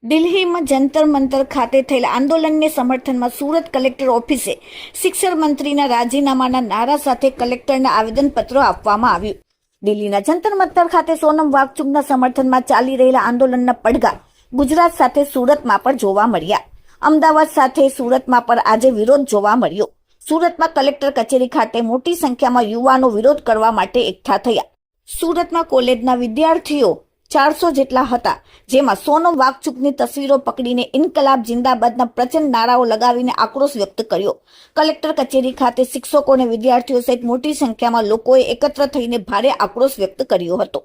દિલ્હીમાં જંતર મંતર ખાતે થયેલા આંદોલનને સમર્થનમાં સુરત કલેક્ટર ઓફિસે શિક્ષણ મંત્રીના રાજીનામાના નારા સાથે કલેક્ટરને આવેદનપત્ર આપવામાં આવ્યું. દિલ્હીના જંતર મંતર ખાતે સોનમ વાંગચુકના સમર્થનમાં ચાલી રહેલા આંદોલનના પડઘા ગુજરાત સાથે સુરતમાં પણ જોવા મળ્યા. અમદાવાદ સાથે સુરતમાં પણ આજે વિરોધ જોવા મળ્યો. સુરતમાં કલેક્ટર કચેરી ખાતે મોટી સંખ્યામાં યુવાનો વિરોધ કરવા માટે એકઠા થયા. સુરતમાં કોલેજના વિદ્યાર્થીઓ 400 જેટલા હતા, જેમાં સોનમ વાંગચુકની તસવીરો પકડીને ઇન્કલાબ જિંદાબાદના પ્રચંડ નારાઓ લગાવીને આક્રોશ વ્યક્ત કર્યો. કલેક્ટર કચેરી ખાતે શિક્ષકો અને વિદ્યાર્થીઓ સહિત મોટી સંખ્યામાં લોકોએ એકત્ર થઈને ભારે આક્રોશ વ્યક્ત કર્યો હતો.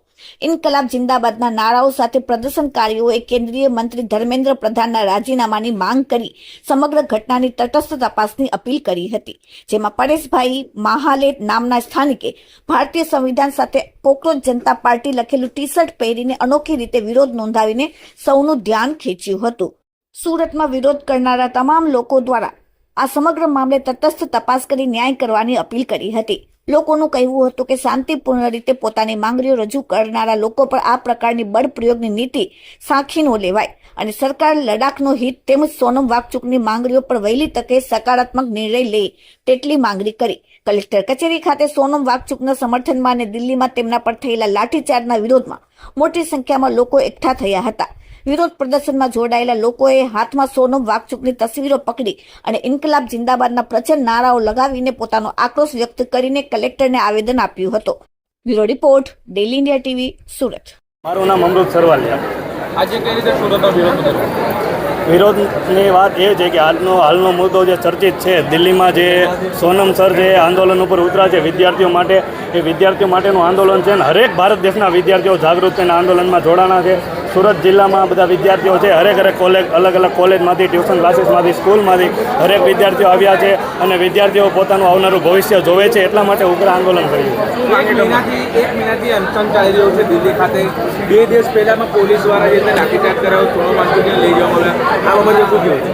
ઇન્કલાબ જિંદાબાદના નારાઓ સાથે પ્રદર્શનકારીઓએ કેન્દ્રીય મંત્રી ધર્મેન્દ્ર પ્રધાનના રાજીનામાની માંગ કરી સમગ્ર ઘટનાની તટસ્થ તપાસની અપીલ કરી હતી, જેમાં પરેશભાઈ માહાલે નામના સ્થાનિકે ભારતીય સંવિધાન સાથે કોકરોચ જનતા પાર્ટી લખેલું ટી શર્ટ પહેરીને અનોખી રીતે વિરોધ નોંધાવીને સૌનું ધ્યાન ખેંચ્યું હતું. સુરતમાં વિરોધ કરનારા તમામ લોકો દ્વારા આ સમગ્ર મામલે તટસ્થ તપાસ કરી ન્યાય કરવાની અપીલ કરી હતી. લોકોનું કહેવું હતું કે શાંતિપૂર્ણ રીતે પોતાની માંગણીઓ રજૂ કરનારા લોકો પર આ પ્રકારની બળ પ્રયોગની નીતિ સાંખી ન લેવાય અને સરકાર લડાખનો હિત તેમજ સોનમ વાંગચુકની માંગણીઓ પર વહેલી તકે સકારાત્મક નિર્ણય લે તેટલી માંગણી કરી. કલેક્ટર કચેરી ખાતે સોનમ વાંગચુકના સમર્થનમાં અને દિલ્હીમાં તેમના પર થયેલા લાઠીચાર્જના વિરોધમાં મોટી સંખ્યામાં લોકો એકઠા થયા હતા. વિરોધ પ્રદર્શનમાં જોડાયેલા લોકોએ હાથમાં સોનમ વાંગચુકની તસવીરો પકડી અને ઇન્કલાબ જિંદાબાદના પ્રચંડ નારાઓ લગાવીને પોતાનો આક્રોશ વ્યક્ત કરીને કલેક્ટરને આવેદન આપ્યું હતું. Bureau report, daily India TV, Surat. મારું નામ અમૃત સરવાલિયા. આજે કઈ રીતે સુરતનો વિરોધ કર્યો? વિરોધની વાત એ છે કે હાલનો મુદ્દો જે ચર્ચિત છે, દિલ્હીમાં જે સોનમ સર જે આંદોલન ઉપર ઉતરા છે વિદ્યાર્થીઓ માટે, એ વિદ્યાર્થીઓ માટેનું આંદોલન છે અને હરેક ભારત દેશના વિદ્યાર્થીઓ જાગૃત થઈને આંદોલનમાં જોડાણા છે. સુરત જિલ્લામાં બધા વિદ્યાર્થીઓ છે, હરેક કોલેજ, અલગ અલગ કોલેજમાંથી, ટ્યુશન ક્લાસીસમાંથી, સ્કૂલમાંથી હરેક વિદ્યાર્થીઓ આવ્યા છે અને વિદ્યાર્થીઓ પોતાનું આવનારું ભવિષ્ય જોવે છે, એટલા માટે ઉગ્ર આંદોલન કર્યું. એક મહિનાથી અનશન ચાલી રહ્યું છે દિલ્હી ખાતે. 2 દિવસ પહેલામાં પોલીસ દ્વારા જે લાઠીચાર્જ કરાયો, સોનમ વાંગચુકને લઈ જવામાં આવ્યા, આ બાબતે શું કહેવું છે?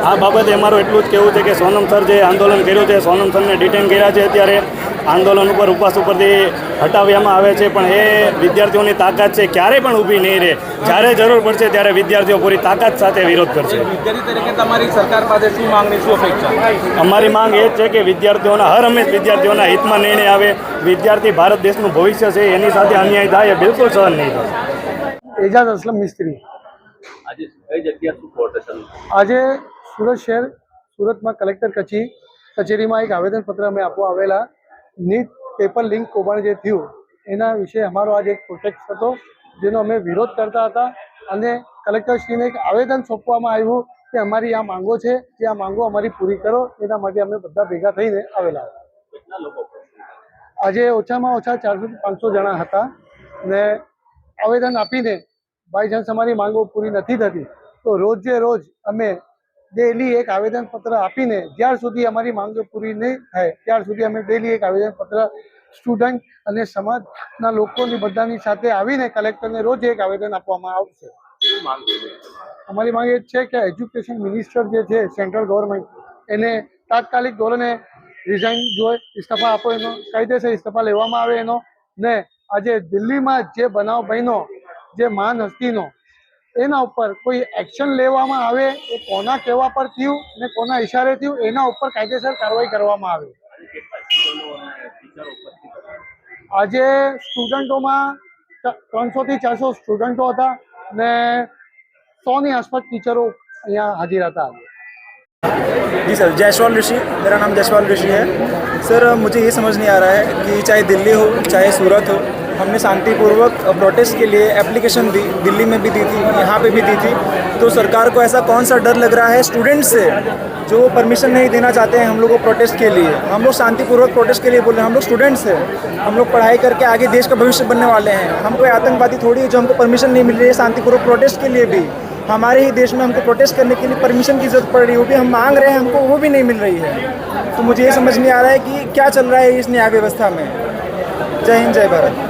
આ બાબતે અમારું એટલું જ કહેવું છે કે સોનમ સર જે આંદોલન કર્યું છે, સોનમ સરને ડિટેન કર્યા છે, અત્યારે આંદોલન ઉપર ઉપવાસ ઉપરથી હટાવવામાં આવે છે, પણ એ વિદ્યાર્થીઓની તાકાત છે, ક્યારેય પણ ઊભી નહીં રહે. જ્યારે જરૂર પડશે ત્યારે વિદ્યાર્થીઓ પૂરી તાકાત સાથે વિરોધ કરશે. વિદ્યાર્થી તરીકે તમારી સરકાર પાસે શું માંગણી, શું અપેક્ષા? અમારી માંગ એ જ છે કે વિદ્યાર્થીઓના હંમેશ વિદ્યાર્થીઓના હિતમાં નિર્ણય આવે. વિદ્યાર્થી ભારત દેશનું ભવિષ્ય છે, એની સાથે અન્યાય થાય એ બિલકુલ સહન નહીં થાય. એજાઝ અસલમ મિસ્ત્રી. આજે કઈ જગ્યા શું પ્રોટેસ્ટ? આજે સુરત શહેર, સુરતમાં કલેક્ટર કચેરીમાં એક આવેદનપત્ર અમે આપવા આવેલા. નીટ પેપર લિંક કૌભાંડ જે થયું એના વિશે અમારો આજે એક પ્રોટેસ્ટ હતો, જેનો અમે વિરોધ કરતા હતા અને કલેક્ટરશ્રીને એક આવેદન સોંપવામાં આવ્યું કે અમારી આ માંગો છે, જે આ માંગો અમારી પૂરી કરો, એના માટે અમે બધા ભેગા થઈને આવેલા. આજે ઓછામાં ઓછા 400 થી 500 જણા હતા ને આવેદન આપીને બાય ચાન્સ અમારી માંગો પૂરી નથી થતી તો રોજે રોજ અમે ડેલી એક આવેદનપત્ર આપીને જ્યાર સુધી અમારી માંગો પૂરી નહીં થાય ત્યાર સુધી અમે ડેલી એક આવેદનપત્ર સ્ટુડન્ટ અને સમાજના લોકોની બધાની સાથે આવીને કલેક્ટરને રોજ એક આવેદન આપવામાં આવશે. અમારી માંગ એ છે કે એજ્યુકેશન મિનિસ્ટર જે છે સેન્ટ્રલ ગવર્મેન્ટ, એને તાત્કાલિક ધોરણે રિઝાઇન જોઈએ, ઇસ્તફા આપો, એનો કાયદેસર ઇસ્તફા લેવામાં આવે એનો. ને આજે દિલ્હીમાં જે બનાવ બન્યો, જે મહાન હસ્તીનો, એના ઉપર કોઈ એક્શન લેવામાં આવે, એ કોના કહેવા પર થયું ને કોના ઇશારે થયું, એના ઉપર કાયદેસર કાર્યવાહી કરવામાં આવે. આજે સ્ટુડન્ટોમાં 300 થી 400 સ્ટુડન્ટો હતા ને 100 ની આસપાસ ટીચરો અહીંયા હાજર હતા. जी सर, जायसवाल ऋषि, मेरा नाम जायसवाल ऋषि है सर. मुझे ये समझ नहीं आ रहा है कि चाहे दिल्ली हो चाहे सूरत हो, हमने शांतिपूर्वक प्रोटेस्ट के लिए एप्लीकेशन दी, दिल्ली में भी दी थी, यहाँ पे भी दी थी. तो सरकार को ऐसा कौन सा डर लग रहा है स्टूडेंट से, जो परमिशन नहीं देना चाहते हैं हम लोग को प्रोटेस्ट के लिए? हम लोग शांतिपूर्वक प्रोटेस्ट के लिए बोल रहे हैं. हम लोग स्टूडेंट्स हैं, हम लोग पढ़ाई करके आगे देश का भविष्य बनने वाले हैं. हम कोई आतंकवादी थोड़ी है जो हमको परमिशन नहीं मिल रही है शांतिपूर्वक प्रोटेस्ट के लिए भी. हमारे ही देश में हमको प्रोटेस्ट करने के लिए परमिशन की जरूरत पड़ रही है, वो भी हम मांग रहे हैं, हमको वो भी नहीं मिल रही है. तो मुझे ये समझ नहीं आ रहा है कि क्या चल रहा है इस न्याय व्यवस्था में. जय हिंद, जय भारत.